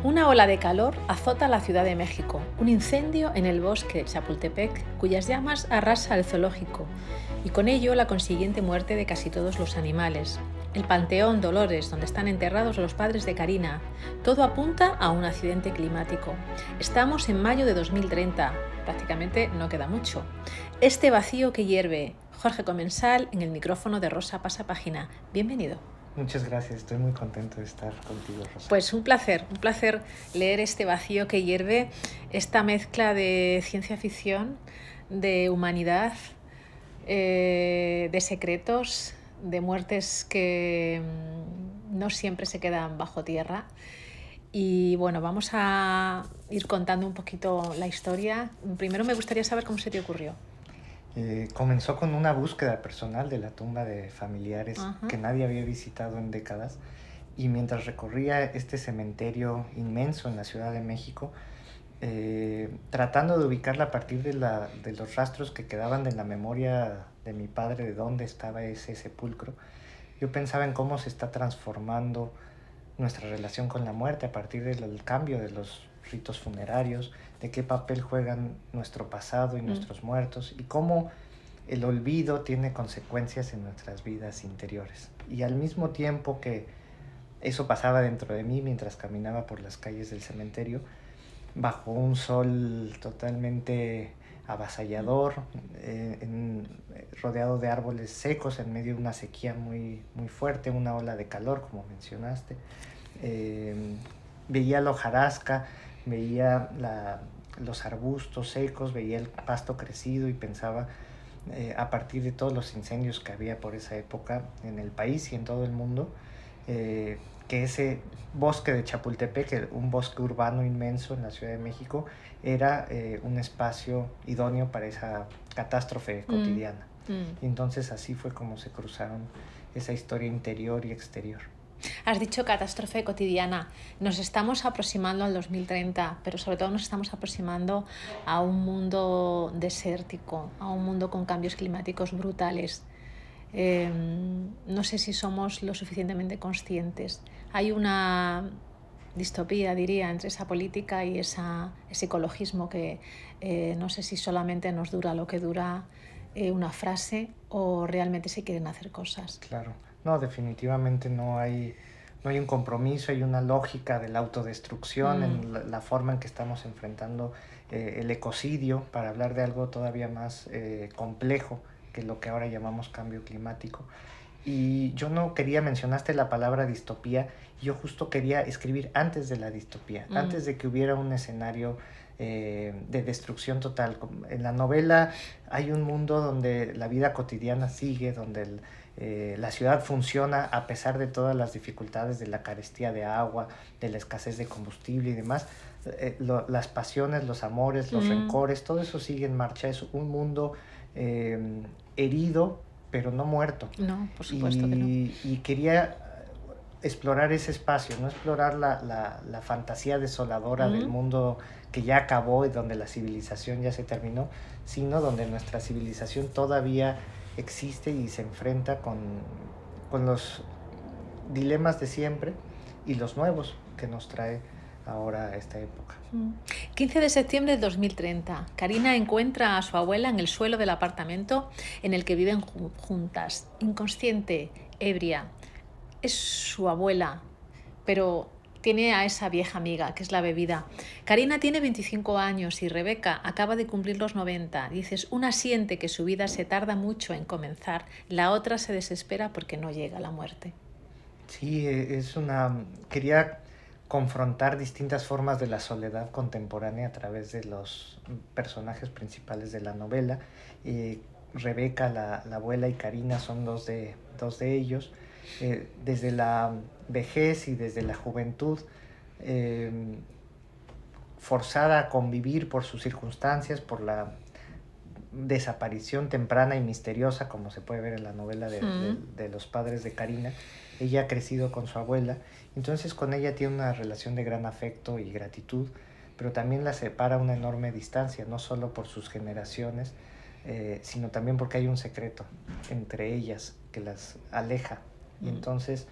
Una ola de calor azota la Ciudad de México, un incendio en el bosque de Chapultepec, cuyas llamas arrasa el zoológico, y con ello la consiguiente muerte de casi todos los animales. El Panteón Dolores, donde están enterrados los padres de Karina. Todo apunta a un accidente climático. Estamos en mayo de 2030, prácticamente no queda mucho. Este vacío que hierve. Jorge Comensal en el micrófono de Rosa Pasapágina. Bienvenido. Muchas gracias, estoy muy contento de estar contigo, Rosa. Pues un placer leer este vacío que hierve, esta mezcla de ciencia ficción, de humanidad, de secretos, de muertes que no siempre se quedan bajo tierra. Y bueno, vamos a ir contando un poquito la historia. Primero me gustaría saber cómo se te ocurrió. Comenzó con una búsqueda personal de la tumba de familiares Ajá. que nadie había visitado en décadas, y mientras recorría este cementerio inmenso en la Ciudad de México, tratando de ubicarla a partir de los rastros que quedaban de la memoria de mi padre, de dónde estaba ese sepulcro, yo pensaba en cómo se está transformando nuestra relación con la muerte a partir del cambio de los ritos funerarios, de qué papel juegan nuestro pasado y nuestros muertos, y cómo el olvido tiene consecuencias en nuestras vidas interiores. Y al mismo tiempo que eso pasaba dentro de mí mientras caminaba por las calles del cementerio, bajo un sol totalmente avasallador, rodeado de árboles secos, en medio de una sequía muy, muy fuerte, una ola de calor, como mencionaste. Veía la hojarasca, veía los arbustos secos, veía el pasto crecido y pensaba, a partir de todos los incendios que había por esa época en el país y en todo el mundo, que ese bosque de Chapultepec, un bosque urbano inmenso en la Ciudad de México, era un espacio idóneo para esa catástrofe cotidiana. Y entonces así fue como se cruzaron esa historia interior y exterior. Has dicho catástrofe cotidiana. Nos estamos aproximando al 2030, pero sobre todo nos estamos aproximando a un mundo desértico, a un mundo con cambios climáticos brutales. No sé si somos lo suficientemente conscientes. Hay una distopía, diría, entre esa política y ese ecologismo que no sé si solamente nos dura lo que dura una frase o realmente se quieren hacer cosas. Claro, no, definitivamente no hay un compromiso, hay una lógica de la autodestrucción en la forma en que estamos enfrentando el ecocidio, para hablar de algo todavía más complejo que lo que ahora llamamos cambio climático. Y yo no quería, mencionaste la palabra distopía, yo justo quería escribir antes de la distopía, antes de que hubiera un escenario de destrucción total. En la novela hay un mundo donde la vida cotidiana sigue, donde la ciudad funciona a pesar de todas las dificultades, de la carestía de agua, de la escasez de combustible y demás. Las pasiones, los amores, los rencores, todo eso sigue en marcha. Es un mundo herido, pero no muerto. No, por supuesto que no. Y quería explorar ese espacio, no explorar la fantasía desoladora del mundo que ya acabó y donde la civilización ya se terminó, sino donde nuestra civilización todavía existe y se enfrenta con los dilemas de siempre y los nuevos que nos trae ahora esta época. 15 de septiembre de 2030. Karina encuentra a su abuela en el suelo del apartamento en el que viven juntas, inconsciente, ebria. Es su abuela, pero tiene a esa vieja amiga, que es la bebida. Karina tiene 25 años y Rebeca acaba de cumplir los 90. Dices, una siente que su vida se tarda mucho en comenzar, la otra se desespera porque no llega la muerte. Sí, quería confrontar distintas formas de la soledad contemporánea a través de los personajes principales de la novela. Rebeca, la abuela, y Karina son dos de ellos. Desde la vejez y desde la juventud, forzada a convivir por sus circunstancias, por la desaparición temprana y misteriosa, como se puede ver en la novela de los padres de Karina. Ella ha crecido con su abuela, entonces con ella tiene una relación de gran afecto y gratitud, pero también la separa una enorme distancia, no solo por sus generaciones, sino también porque hay un secreto entre ellas que las aleja. Y entonces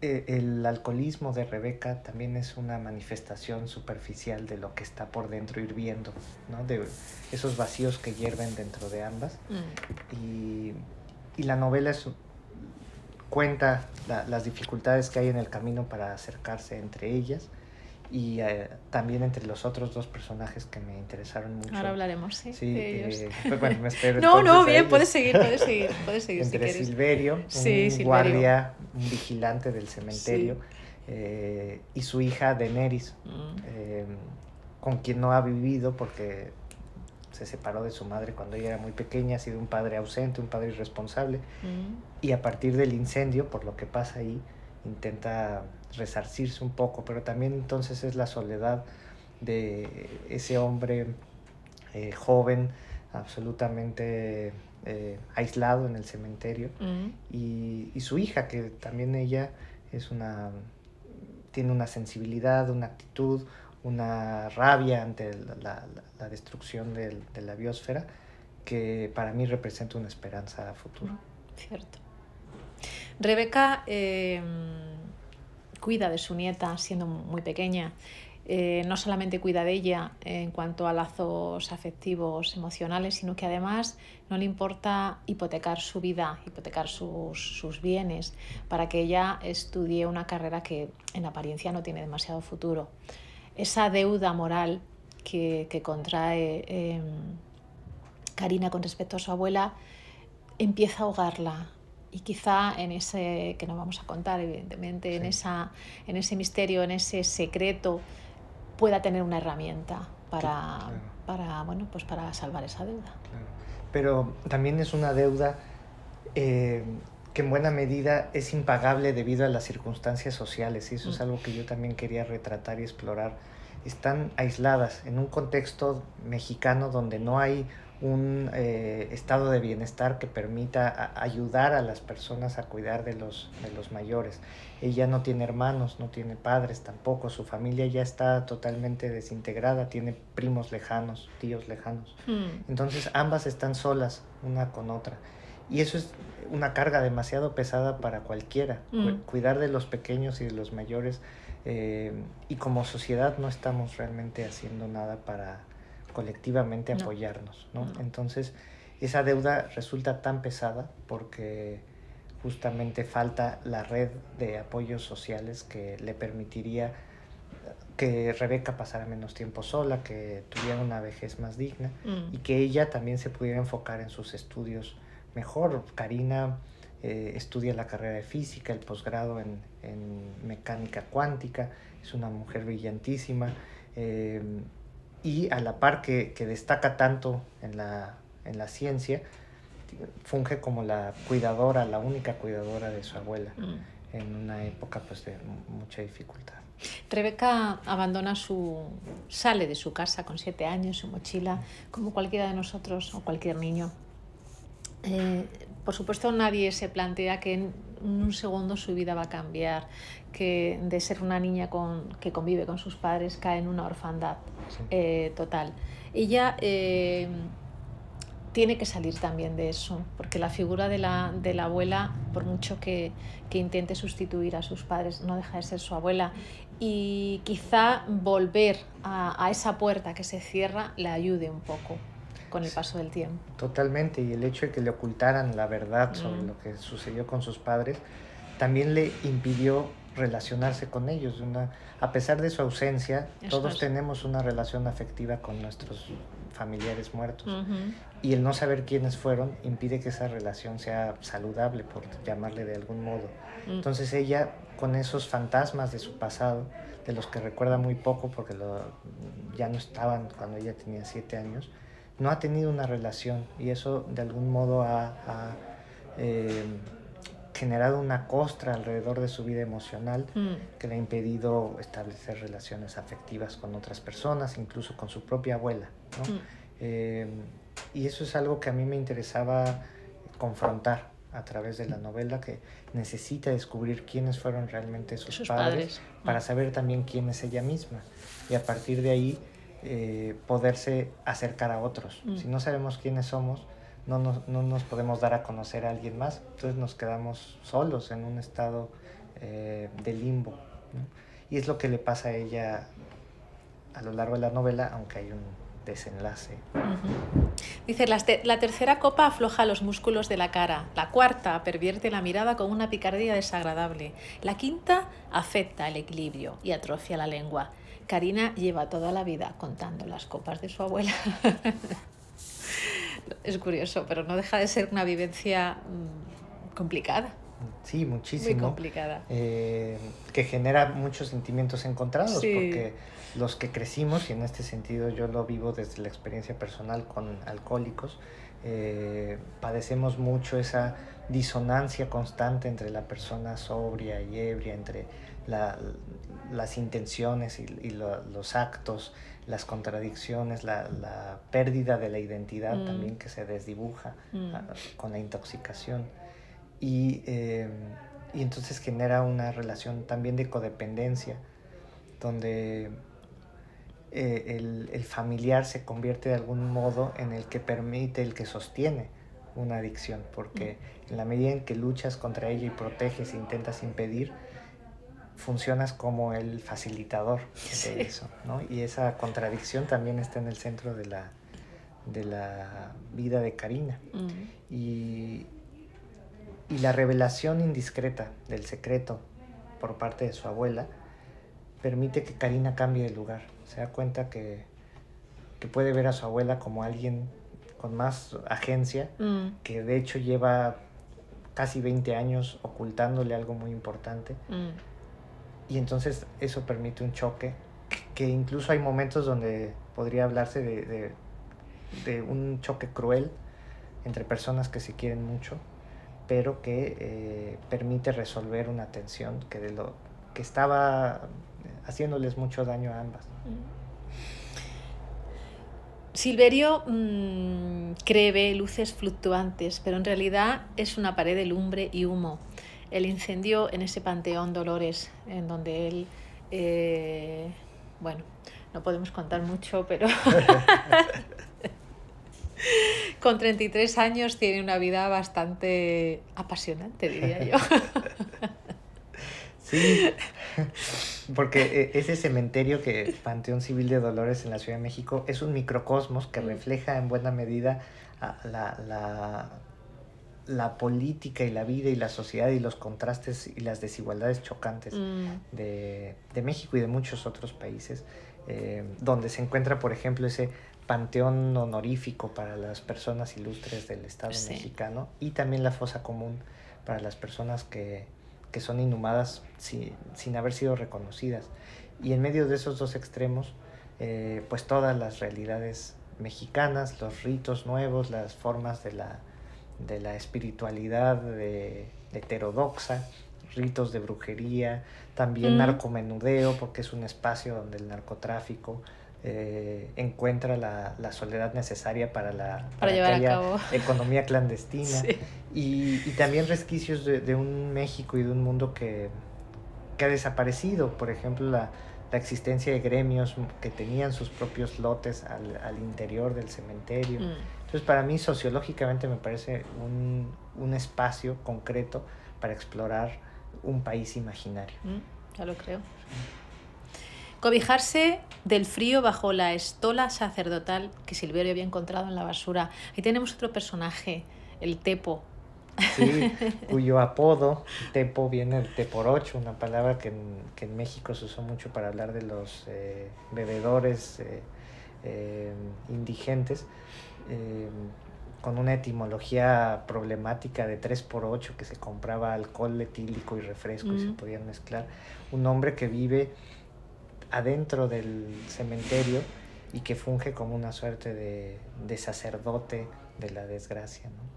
el alcoholismo de Rebeca también es una manifestación superficial de lo que está por dentro hirviendo, ¿no? De esos vacíos que hierven dentro de ambas. Y, y la novela cuenta las dificultades que hay en el camino para acercarse entre ellas y también entre los otros dos personajes que me interesaron mucho. Ahora hablaremos, ¿sí? Sí, De ellos. pues bueno, me espero No, entonces no, a bien, ellos. puedes seguir si Entre quieres. Silverio, un Sí, Silverio. guardia, un vigilante del cementerio, Sí. y su hija Daenerys, con quien no ha vivido porque se separó de su madre cuando ella era muy pequeña, ha sido un padre ausente, un padre irresponsable, y a partir del incendio, por lo que pasa ahí, intenta resarcirse un poco, pero también entonces es la soledad de ese hombre joven, absolutamente aislado en el cementerio, y su hija, que también ella tiene una sensibilidad, una actitud, una rabia ante la destrucción de la biosfera, que para mí representa una esperanza a futuro. Cierto. Rebeca cuida de su nieta siendo muy pequeña. No solamente cuida de ella en cuanto a lazos afectivos, emocionales, sino que además no le importa hipotecar su vida, hipotecar sus bienes, para que ella estudie una carrera que en apariencia no tiene demasiado futuro. Esa deuda moral que contrae Karina con respecto a su abuela empieza a ahogarla. Y quizá en ese, que no vamos a contar evidentemente, sí, en ese misterio, en ese secreto, pueda tener una herramienta para salvar esa deuda. Claro. Pero también es una deuda que en buena medida es impagable debido a las circunstancias sociales, y eso es algo que yo también quería retratar y explorar. Están aisladas en un contexto mexicano donde no hay un estado de bienestar que permita ayudar a las personas a cuidar de los mayores. Ella no tiene hermanos, no tiene padres tampoco, su familia ya está totalmente desintegrada, tiene primos lejanos, tíos lejanos. Entonces ambas están solas una con otra. Y eso es una carga demasiado pesada para cualquiera. Cuidar de los pequeños y de los mayores, y como sociedad no estamos realmente haciendo nada para colectivamente apoyarnos, ¿no? Entonces esa deuda resulta tan pesada porque justamente falta la red de apoyos sociales que le permitiría que Rebeca pasara menos tiempo sola, que tuviera una vejez más digna, y que ella también se pudiera enfocar en sus estudios mejor. Karina estudia la carrera de física, el posgrado en mecánica cuántica, es una mujer brillantísima, y a la par que destaca tanto en la ciencia, funge como la cuidadora, la única cuidadora de su abuela, en una época pues de mucha dificultad. Rebeca sale de su casa con 7 años, su mochila, como cualquiera de nosotros o cualquier niño. Por supuesto, nadie se plantea que en un segundo su vida va a cambiar, que de ser una niña que convive con sus padres cae en una orfandad total. Ella tiene que salir también de eso, porque la figura de la abuela, por mucho que intente sustituir a sus padres, no deja de ser su abuela, y quizá volver a esa puerta que se cierra le ayude un poco con el paso del tiempo. Totalmente, y el hecho de que le ocultaran la verdad sobre lo que sucedió con sus padres también le impidió relacionarse con ellos. A pesar de su ausencia, todos tenemos una relación afectiva con nuestros familiares muertos, y el no saber quiénes fueron impide que esa relación sea saludable, por llamarle de algún modo. Entonces ella, con esos fantasmas de su pasado, de los que recuerda muy poco porque ya no estaban cuando ella tenía 7 años, no ha tenido una relación, y eso de algún modo ha generado una costra alrededor de su vida emocional que le ha impedido establecer relaciones afectivas con otras personas, incluso con su propia abuela, ¿no? Y eso es algo que a mí me interesaba confrontar a través de la novela, que necesita descubrir quiénes fueron realmente sus padres para saber también quién es ella misma, y a partir de ahí poderse acercar a otros. Si no sabemos quiénes somos, no nos podemos dar a conocer a alguien más, entonces nos quedamos solos en un estado de limbo, ¿no? Y es lo que le pasa a ella a lo largo de la novela, aunque hay un desenlace. Dice, la tercera copa afloja los músculos de la cara, la cuarta pervierte la mirada con una picardía desagradable, la quinta afecta el equilibrio y atrofia la lengua. Carina lleva toda la vida contando las copas de su abuela. Es curioso, pero no deja de ser una vivencia complicada. Sí, muchísimo. Muy complicada. Que genera muchos sentimientos encontrados, Sí. porque los que crecimos, y en este sentido yo lo vivo desde la experiencia personal con alcohólicos, padecemos mucho esa disonancia constante entre la persona sobria y ebria, entre las intenciones y los actos, las contradicciones, la pérdida de la identidad también que se desdibuja con la intoxicación. Y entonces genera una relación también de codependencia, donde el familiar se convierte de algún modo en el que permite, el que sostiene una adicción, porque en la medida en que luchas contra ella y proteges e intentas impedir, funcionas como el facilitador de eso, ¿no? Y esa contradicción también está en el centro de la vida de Carina. Y la revelación indiscreta del secreto por parte de su abuela permite que Carina cambie de lugar. Se da cuenta que puede ver a su abuela como alguien con más agencia, que de hecho lleva casi 20 años ocultándole algo muy importante. Y entonces eso permite un choque, que incluso hay momentos donde podría hablarse de un choque cruel entre personas que se quieren mucho, pero que permite resolver una tensión que estaba haciéndoles mucho daño a ambas. Silverio cree luces fluctuantes, pero en realidad es una pared de lumbre y humo. El incendio en ese panteón Dolores, en donde él, bueno, no podemos contar mucho, pero con 33 años tiene una vida bastante apasionante, diría yo. Sí, porque ese cementerio Panteón Civil de Dolores en la Ciudad de México es un microcosmos que refleja en buena medida la política y la vida y la sociedad y los contrastes y las desigualdades chocantes de México y de muchos otros países, donde se encuentra, por ejemplo, ese panteón honorífico para las personas ilustres del Estado mexicano, y también la fosa común para las personas que son inhumadas sin haber sido reconocidas. Y en medio de esos dos extremos, pues todas las realidades mexicanas, los ritos nuevos, las formas de la espiritualidad heterodoxa, ritos de brujería, también narcomenudeo, porque es un espacio donde el narcotráfico encuentra la soledad necesaria para llevar aquella a cabo economía clandestina. Sí. Y también resquicios de un México y de un mundo que ha desaparecido. Por ejemplo, la existencia de gremios que tenían sus propios lotes al interior del cementerio. Entonces, para mí, sociológicamente, me parece un espacio concreto para explorar un país imaginario. Ya lo creo. Cobijarse del frío bajo la estola sacerdotal que Silverio había encontrado en la basura. Ahí tenemos otro personaje, el Tepo. Sí, cuyo apodo, Tepo, viene del teporocho, una palabra que en México se usó mucho para hablar de los bebedores indigentes, con una etimología problemática de 3x8, que se compraba alcohol etílico y refresco y se podían mezclar. Un hombre que vive adentro del cementerio y que funge como una suerte de sacerdote de la desgracia, ¿no?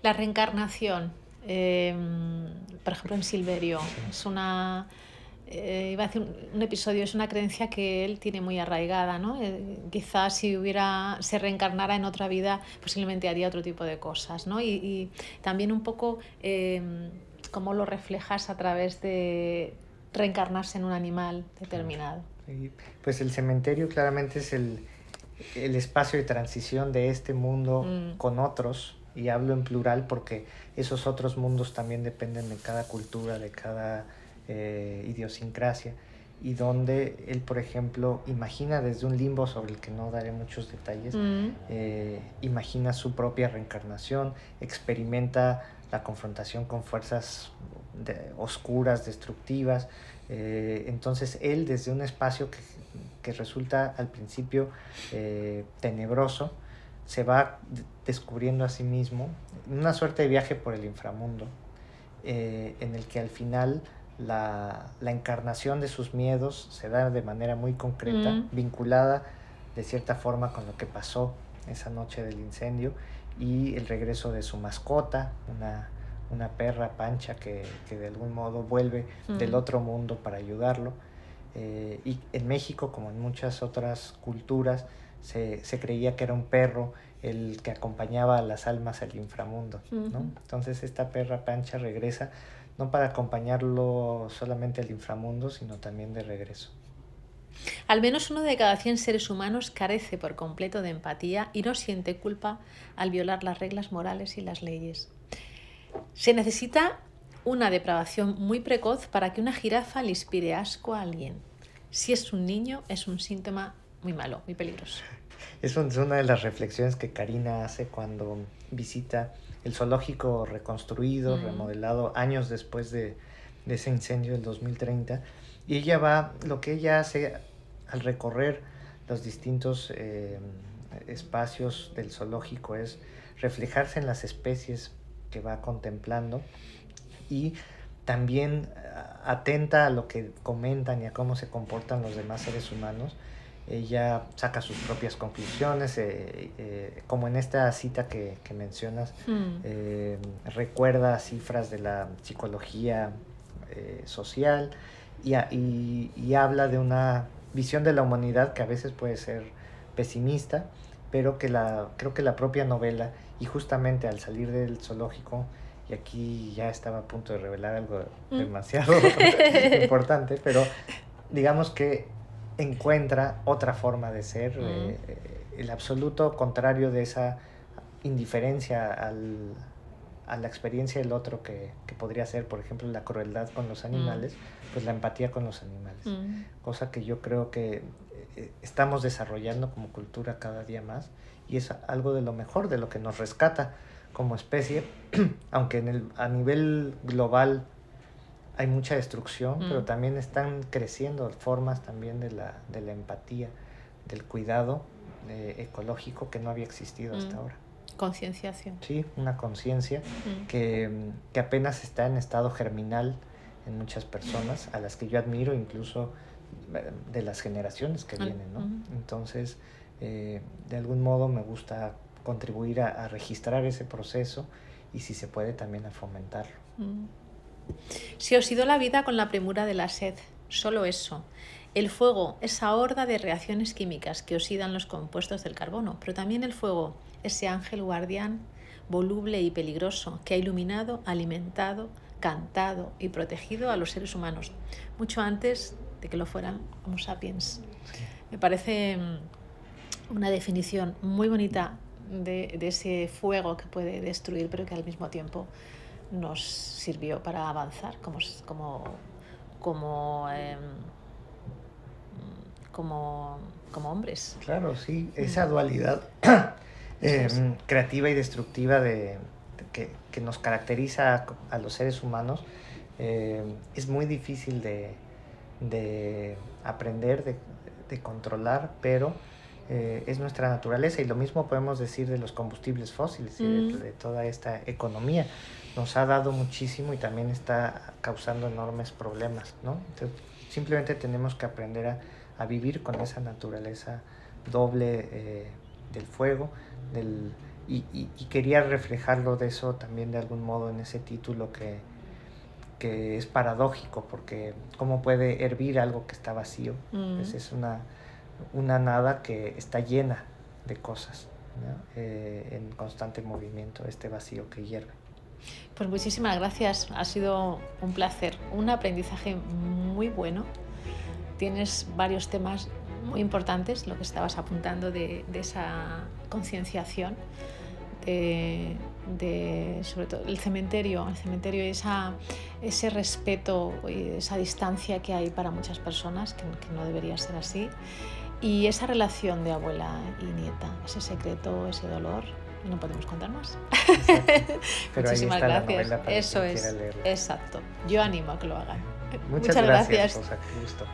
La reencarnación, por ejemplo en Silverio, es una... iba a decir un episodio, es una creencia que él tiene muy arraigada, ¿no? Quizás si se reencarnara en otra vida, posiblemente haría otro tipo de cosas, ¿no? Y también un poco cómo lo reflejas a través de reencarnarse en un animal determinado. Sí, pues el cementerio claramente es el espacio de transición de este mundo con otros, y hablo en plural porque esos otros mundos también dependen de cada cultura, de cada idiosincrasia, y donde él, por ejemplo, imagina desde un limbo sobre el que no daré muchos detalles, imagina su propia reencarnación, experimenta la confrontación con fuerzas oscuras, destructivas. Entonces él, desde un espacio que resulta al principio tenebroso, se va descubriendo a sí mismo, una suerte de viaje por el inframundo, en el que al final la encarnación de sus miedos se da de manera muy concreta, vinculada de cierta forma con lo que pasó esa noche del incendio, y el regreso de su mascota, una perra Pancha que de algún modo vuelve del otro mundo para ayudarlo. Y en México, como en muchas otras culturas, se creía que era un perro el que acompañaba a las almas al inframundo, ¿no? Entonces esta perra Pancha regresa no para acompañarlo solamente al inframundo, sino también de regreso. Al menos 1 de cada 100 seres humanos carece por completo de empatía y no siente culpa al violar las reglas morales y las leyes. Se necesita una depravación muy precoz para que una jirafa le inspire asco a alguien. Si es un niño, es un síntoma muy malo, muy peligroso. Es una de las reflexiones que Karina hace cuando visita el zoológico reconstruido, remodelado años después de ese incendio del 2030. Y lo que ella hace al recorrer los distintos espacios del zoológico es reflejarse en las especies que va contemplando, y también atenta a lo que comentan y a cómo se comportan los demás seres humanos. Ella saca sus propias conclusiones, como en esta cita que mencionas, recuerda cifras de la psicología social, y habla de una visión de la humanidad que a veces puede ser pesimista, pero creo que la propia novela, y justamente al salir del zoológico, y aquí ya estaba a punto de revelar algo demasiado importante, pero digamos que encuentra otra forma de ser, el absoluto contrario de esa indiferencia a la experiencia del otro que podría ser, por ejemplo, la crueldad con los animales, pues la empatía con los animales, cosa que yo creo que estamos desarrollando como cultura cada día más, y es algo de lo mejor, de lo que nos rescata como especie, aunque a nivel global hay mucha destrucción, pero también están creciendo formas también de la empatía, del cuidado ecológico que no había existido hasta ahora. Concienciación. Sí, una conciencia que apenas está en estado germinal en muchas personas, a las que yo admiro, incluso de las generaciones que vienen, ¿no? Entonces, de algún modo me gusta contribuir a registrar ese proceso, y si se puede también a fomentarlo. Se oxidó la vida con la premura de la sed, solo eso. El fuego, esa horda de reacciones químicas que oxidan los compuestos del carbono, pero también el fuego, ese ángel guardián, voluble y peligroso, que ha iluminado, alimentado, cantado y protegido a los seres humanos, mucho antes de que lo fueran Homo sapiens. Sí. Me parece una definición muy bonita de ese fuego que puede destruir, pero que al mismo tiempo nos sirvió para avanzar como hombres. Claro, sí, esa dualidad creativa y destructiva que nos caracteriza a los seres humanos, es muy difícil de aprender, de controlar, pero es nuestra naturaleza, y lo mismo podemos decir de los combustibles fósiles y de toda esta economía. Nos ha dado muchísimo y también está causando enormes problemas, ¿no? Entonces, simplemente tenemos que aprender a vivir con esa naturaleza doble del fuego, y quería reflejarlo de eso también de algún modo en ese título que es paradójico, porque ¿cómo puede hervir algo que está vacío? Pues es una nada que está llena de cosas, ¿no? En constante movimiento, este vacío que hierve. Pues muchísimas gracias, ha sido un placer, un aprendizaje muy bueno. Tienes varios temas muy importantes, lo que estabas apuntando de esa concienciación, de sobre todo el cementerio, ese respeto y esa distancia que hay para muchas personas, que no debería ser así, y esa relación de abuela y nieta, ese secreto, ese dolor, y no podemos contar más. Exacto. Pero Muchísimas ahí está gracias. la novela para Eso quien es, quiera leerla. exacto. Yo animo a que lo hagan. Muchas gracias, Rosa, qué gusto.